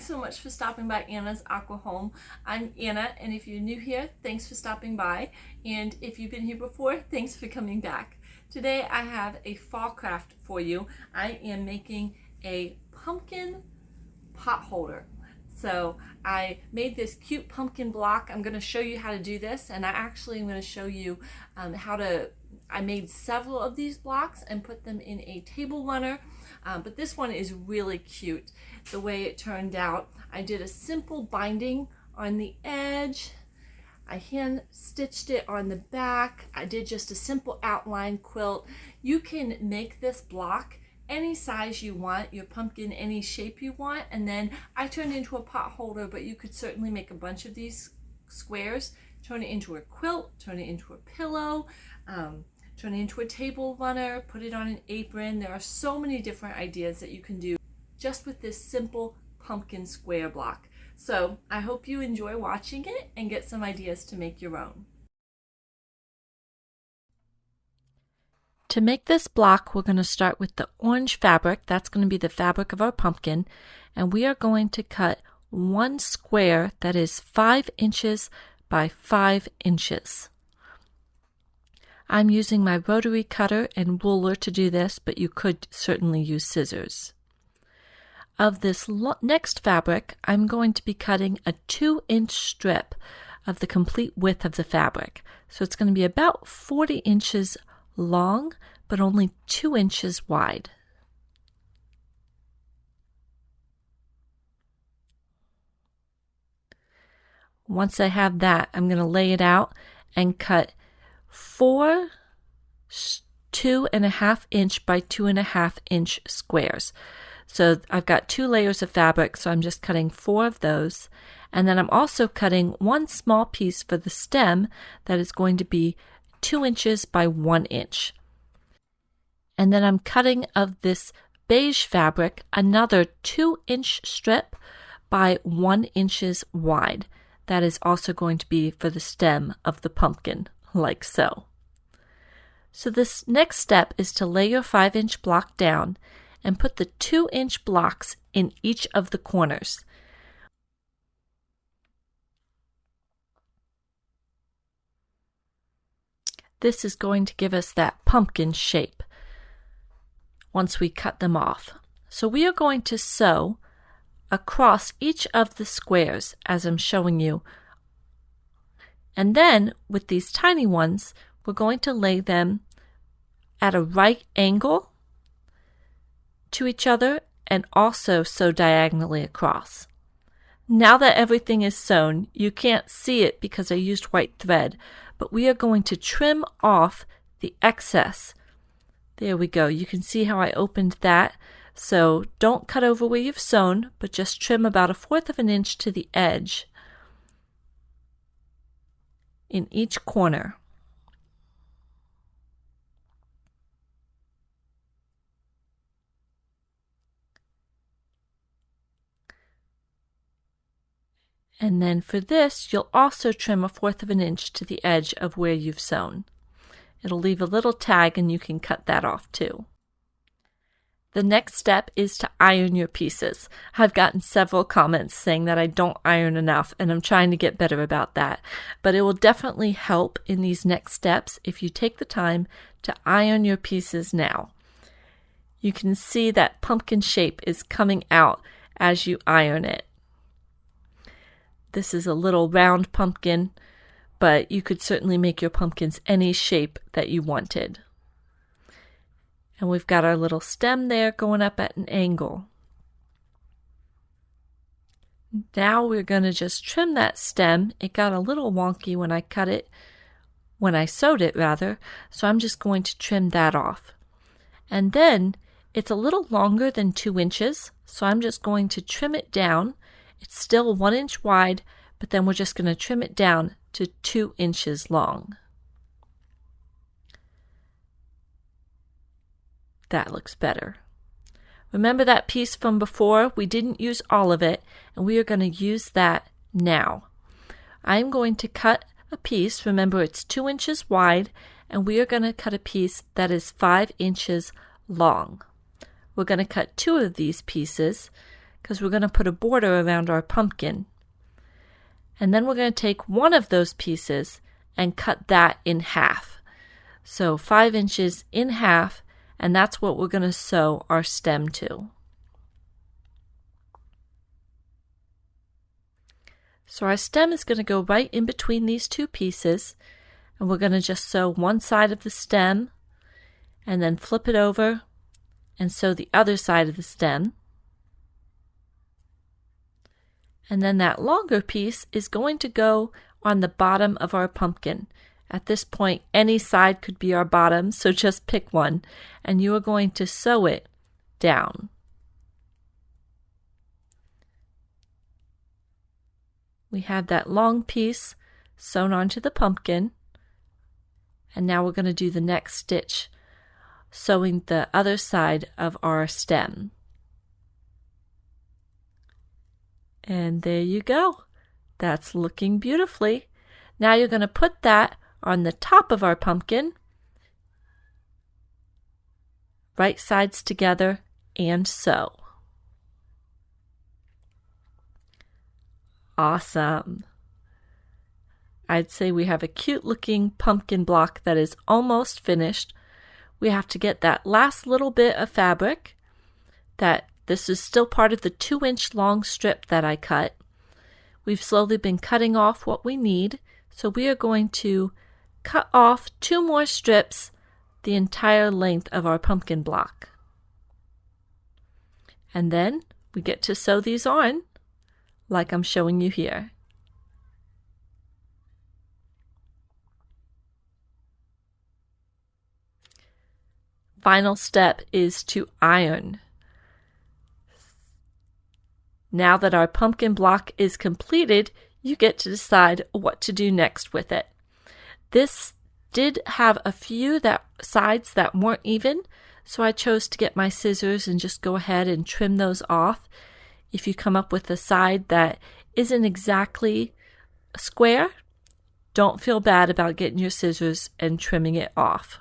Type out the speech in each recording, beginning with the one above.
so much for stopping by Anna's Aqua Home. I'm Anna, and if you're new here, thanks for stopping by. And if you've been here before, thanks for coming back. Today I have a fall craft for you. I am making a pumpkin pot holder. So I made this cute pumpkin block. I'm going to show you how to do this, and I actually am going to show you I made several of these blocks and put them in a table runner, but this one is really cute the way it turned out. I did a simple binding on the edge. I hand stitched it on the back. I did just a simple outline quilt. You can make this block any size you want, your pumpkin any shape you want, and then I turned it into a pot holder, but you could certainly make a bunch of these squares, turn it into a quilt, turn it into a pillow, turn it into a table runner, put it on an apron. There are so many different ideas that you can do just with this simple pumpkin square block. So I hope you enjoy watching it and get some ideas to make your own. To make this block, we're going to start with the orange fabric. That's going to be the fabric of our pumpkin, and we are going to cut one square that is 5 inches by 5 inches. I'm using my rotary cutter and ruler to do this, but you could certainly use scissors. Of this next fabric, I'm going to be cutting a 2-inch strip of the complete width of the fabric. So it's going to be about 40 inches long, but only 2 inches wide. Once I have that, I'm going to lay it out and cut 4 2.5 inch by 2.5 inch squares. So I've got 2 layers of fabric, so I'm just cutting 4 of those. And then I'm also cutting one small piece for the stem that is going to be 2 inches by 1 inch. And then I'm cutting of this beige fabric another 2-inch strip by 1 inches wide. That is also going to be for the stem of the pumpkin, like so. So this next step is to lay your 5-inch block down and put the 2-inch blocks in each of the corners. This is going to give us that pumpkin shape once we cut them off. So we are going to sew across each of the squares as I'm showing you. And then with these tiny ones, we're going to lay them at a right angle to each other and also sew diagonally across. Now that everything is sewn, you can't see it because I used white thread, but we are going to trim off the excess. There we go. You can see how I opened that. So don't cut over where you've sewn, but just trim about 1/4 of an inch to the edge in each corner. And then for this, you'll also trim 1/4 of an inch to the edge of where you've sewn. It'll leave a little tag and you can cut that off too. The next step is to iron your pieces. I've gotten several comments saying that I don't iron enough, and I'm trying to get better about that. But it will definitely help in these next steps if you take the time to iron your pieces now. You can see that pumpkin shape is coming out as you iron it. This is a little round pumpkin, but you could certainly make your pumpkins any shape that you wanted. And we've got our little stem there going up at an angle. Now we're going to just trim that stem. It got a little wonky when I sewed it rather, so I'm just going to trim that off. And then it's a little longer than 2 inches, so I'm just going to trim it down. It's still 1 inch wide, but then we're just going to trim it down to 2 inches long. That looks better. Remember that piece from before? We didn't use all of it, and we are going to use that now. I'm going to cut a piece. Remember, it's 2 inches wide, and we are going to cut a piece that is 5 inches long. We're going to cut 2 of these pieces, because we're going to put a border around our pumpkin. And then we're going to take one of those pieces and cut that in half. So 5 inches in half, and that's what we're going to sew our stem to. So our stem is going to go right in between these two pieces, and we're going to just sew one side of the stem and then flip it over and sew the other side of the stem. And then that longer piece is going to go on the bottom of our pumpkin. At this point, any side could be our bottom, so just pick one, and you are going to sew it down. We have that long piece sewn onto the pumpkin, and now we're going to do the next stitch, sewing the other side of our stem. And there you go. That's looking beautifully. Now you're going to put that on the top of our pumpkin, right sides together, and sew. Awesome. I'd say we have a cute looking pumpkin block that is almost finished. We have to get that last little bit of fabric. This is still part of the 2-inch long strip that I cut. We've slowly been cutting off what we need, so we are going to cut off 2 more strips the entire length of our pumpkin block. And then we get to sew these on like I'm showing you here. Final step is to iron. Now that our pumpkin block is completed, you get to decide what to do next with it. This did have a few sides that weren't even, so I chose to get my scissors and just go ahead and trim those off. If you come up with a side that isn't exactly square, don't feel bad about getting your scissors and trimming it off.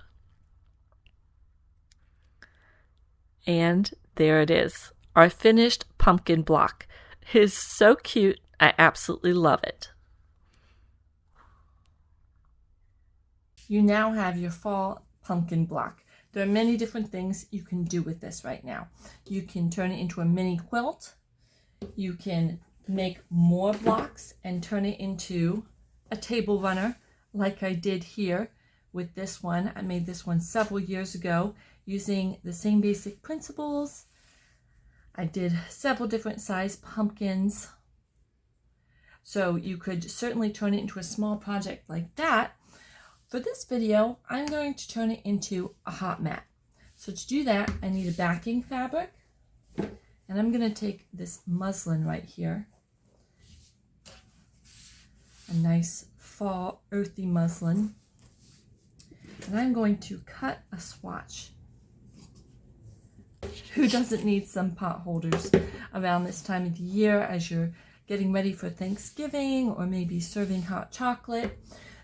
And there it is. Our finished pumpkin block. It is so cute. I absolutely love it. You now have your fall pumpkin block. There are many different things you can do with this right now. You can turn it into a mini quilt. You can make more blocks and turn it into a table runner like I did here with this one. I made this one several years ago using the same basic principles. I did several different size pumpkins. So you could certainly turn it into a small project like that. For this video, I'm going to turn it into a hot mat. So to do that, I need a backing fabric. And I'm going to take this muslin right here. A nice fall earthy muslin. And I'm going to cut a swatch. Who doesn't need some pot holders around this time of the year as you're getting ready for Thanksgiving or maybe serving hot chocolate?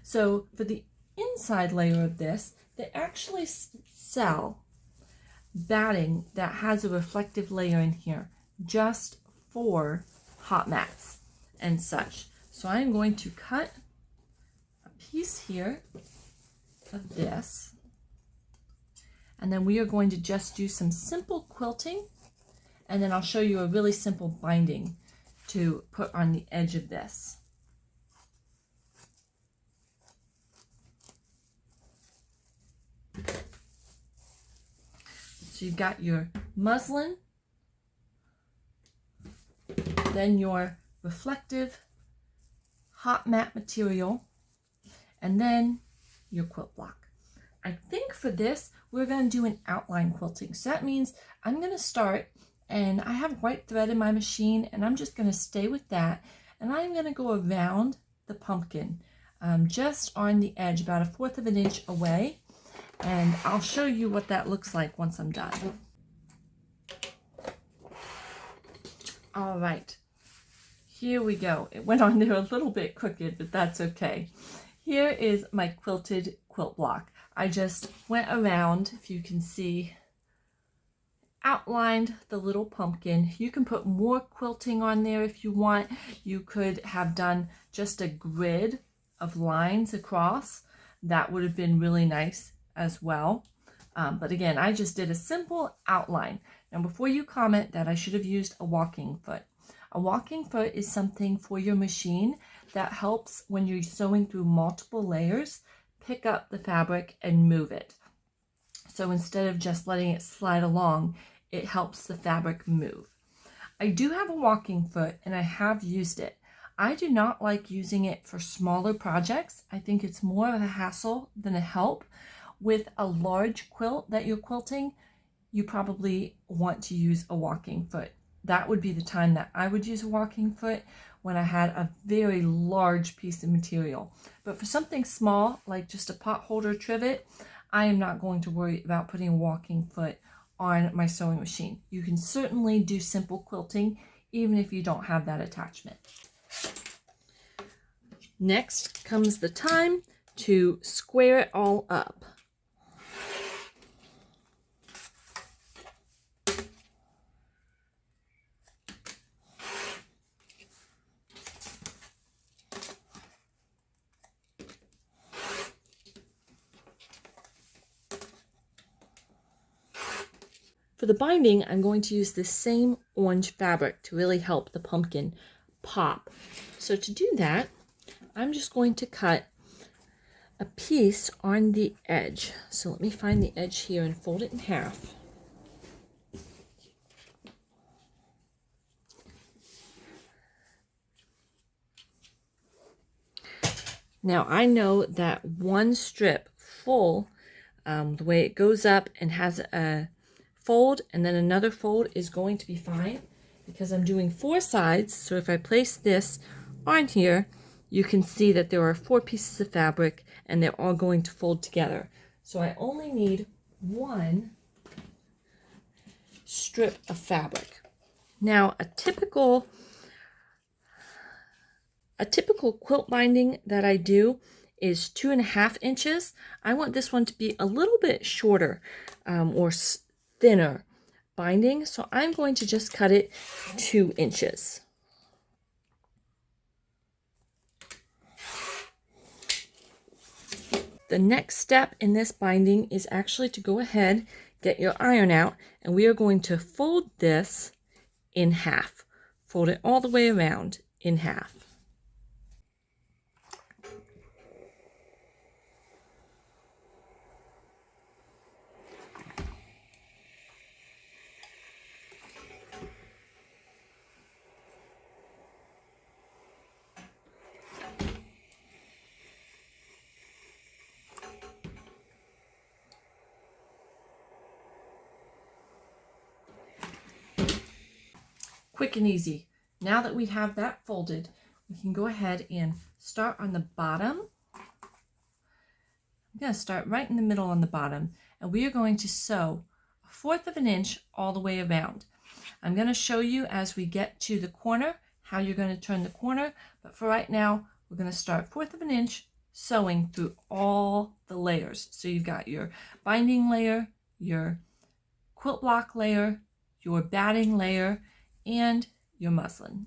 So for the inside layer of this, they actually sell batting that has a reflective layer in here just for hot mats and such. So I'm going to cut a piece here of this. And then we are going to just do some simple quilting, and then I'll show you a really simple binding to put on the edge of this. So you've got your muslin, then your reflective hot mat material, and then your quilt block. I think for this, we're going to do an outline quilting. So that means I'm going to start, and I have white thread in my machine, and I'm just going to stay with that. And I'm going to go around the pumpkin, just on the edge, about 1/4 of an inch away. And I'll show you what that looks like once I'm done. All right, here we go. It went on there a little bit crooked, but that's okay. Here is my quilted quilt block. I just went around, if you can see, outlined the little pumpkin. You can put more quilting on there if you want. You could have done just a grid of lines across. That would have been really nice as well. But again, I just did a simple outline. Now, before you comment that I should have used a walking foot. A walking foot is something for your machine that helps when you're sewing through multiple layers, pick up the fabric and move it. So instead of just letting it slide along, it helps the fabric move. I do have a walking foot and I have used it. I do not like using it for smaller projects. I think it's more of a hassle than a help. With a large quilt that you're quilting, you probably want to use a walking foot. That would be the time that I would use a walking foot, when I had a very large piece of material. But for something small, like just a pot holder trivet, I am not going to worry about putting a walking foot on my sewing machine. You can certainly do simple quilting even if you don't have that attachment. Next comes the time to square it all up. For the binding, I'm going to use this same orange fabric to really help the pumpkin pop. So to do that, I'm just going to cut a piece on the edge. So let me find the edge here and fold it in half. Now I know that one strip full, the way it goes up and has a fold and then another fold, is going to be fine because I'm doing 4 sides. So if I place this on here, you can see that there are 4 pieces of fabric and they're all going to fold together. So I only need 1 strip of fabric. Now a typical quilt binding that I do is 2.5 inches. I want this one to be a little bit shorter or thinner binding, so I'm going to just cut it 2 inches. The next step in this binding is actually to go ahead, get your iron out, and we are going to fold this in half. Fold it all the way around in half. Quick and easy. Now that we have that folded, we can go ahead and start on the bottom. I'm going to start right in the middle on the bottom, and we are going to sew 1/4 of an inch all the way around. I'm going to show you as we get to the corner how you're going to turn the corner, but for right now, we're going to start 1/4 of an inch sewing through all the layers. So you've got your binding layer, your quilt block layer, your batting layer, and your muslin.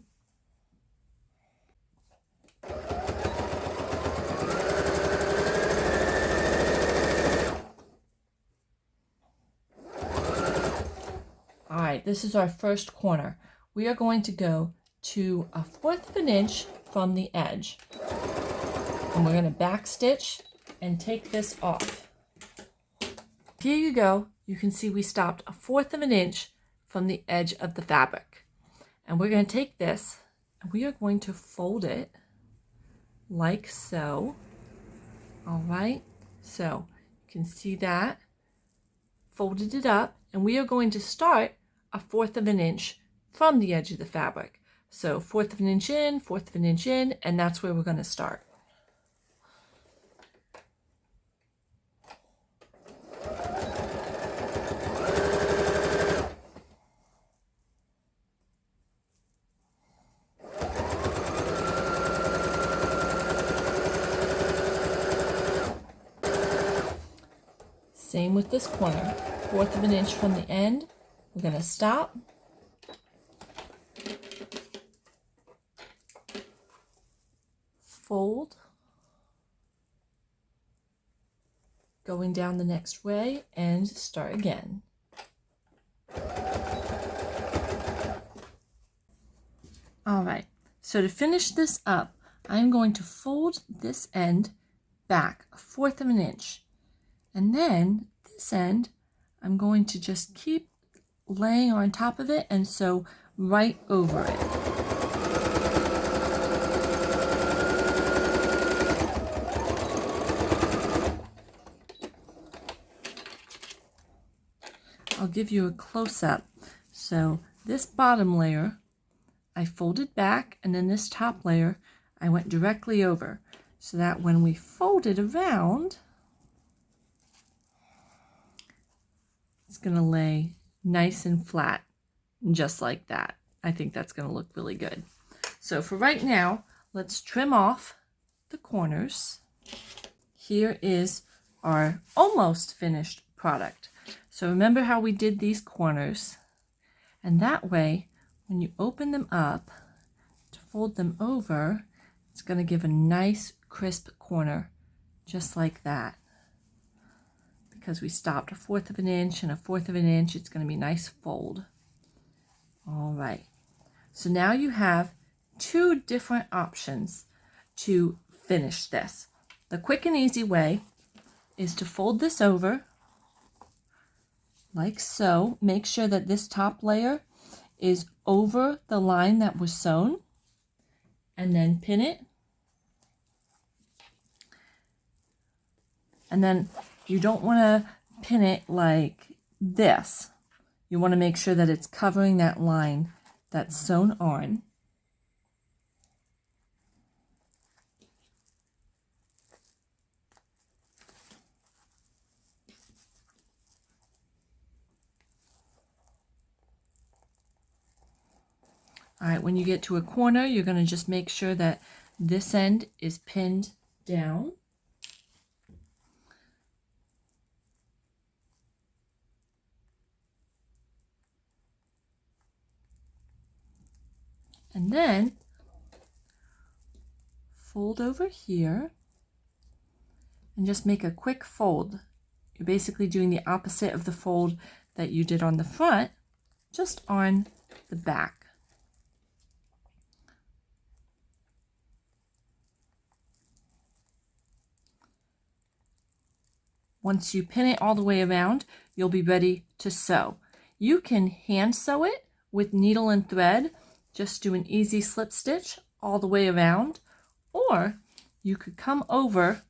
All right, this is our first corner. We are going to go to 1/4 of an inch from the edge, and we're going to back stitch and take this off. Here you go. You can see we stopped 1/4 of an inch from the edge of the fabric. And we're going to take this and we are going to fold it like so. All right, so you can see that. Folded it up, and we are going to start 1/4 of an inch from the edge of the fabric. So 1/4 of an inch in, 1/4 of an inch in, and that's where we're going to start. Same with this corner, 1/4 of an inch from the end, We're going to stop. Fold. Going down the next way and start again. All right, so to finish this up, I'm going to fold this end back 1/4 of an inch. And then this end, I'm going to just keep laying on top of it and sew right over it. I'll give you a close-up. So this bottom layer, I folded back, and then this top layer, I went directly over, so that when we fold it around, it's going to lay nice and flat, just like that. I think that's going to look really good. So for right now, let's trim off the corners. Here is our almost finished product. So remember how we did these corners, and that way, when you open them up to fold them over, it's going to give a nice crisp corner, just like that. Because we stopped 1/4 of an inch and 1/4 of an inch, it's going to be a nice fold. All right. So now you have 2 different options to finish this. The quick and easy way is to fold this over like so. Make sure that this top layer is over the line that was sewn, and then pin it. And then you don't want to pin it like this. You want to make sure that it's covering that line that's sewn on. All right, when you get to a corner, you're going to just make sure that this end is pinned down. And then fold over here and just make a quick fold. You're basically doing the opposite of the fold that you did on the front, just on the back. Once you pin it all the way around, you'll be ready to sew. You can hand sew it with needle and thread. Just do an easy slip stitch all the way around, or you could come over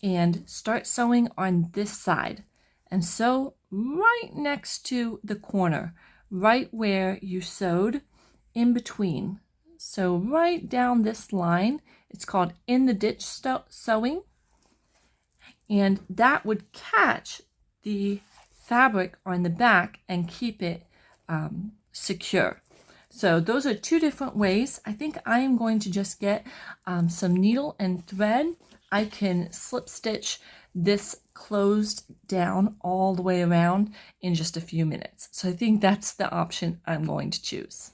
and start sewing on this side and sew right next to the corner, right where you sewed in between. So right down this line, it's called in the ditch sewing. And that would catch the fabric on the back and keep it secure. So those are 2 different ways. I think I am going to just get some needle and thread. I can slip stitch this closed down all the way around in just a few minutes. So I think that's the option I'm going to choose.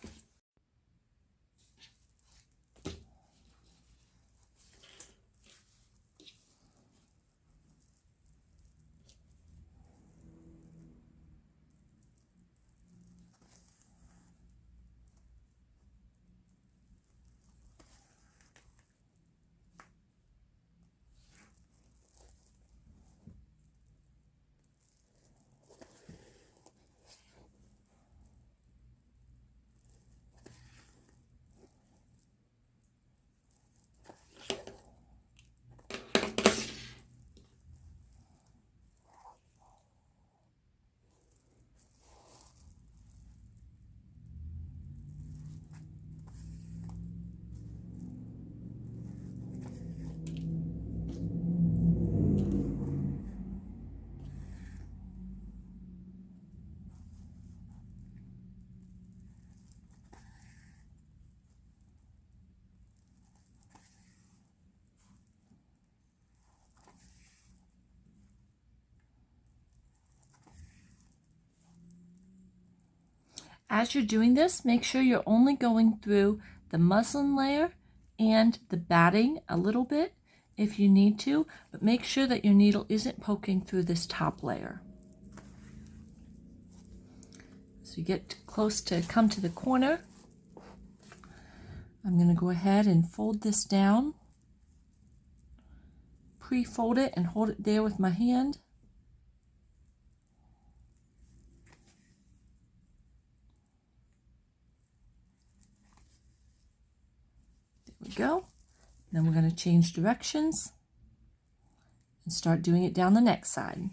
As you're doing this, make sure you're only going through the muslin layer and the batting a little bit if you need to, but make sure that your needle isn't poking through this top layer. So you get close to come to the corner. I'm going to go ahead and fold this down, pre-fold it and hold it there with my hand. There we go. Then we're going to change directions and start doing it down the next side.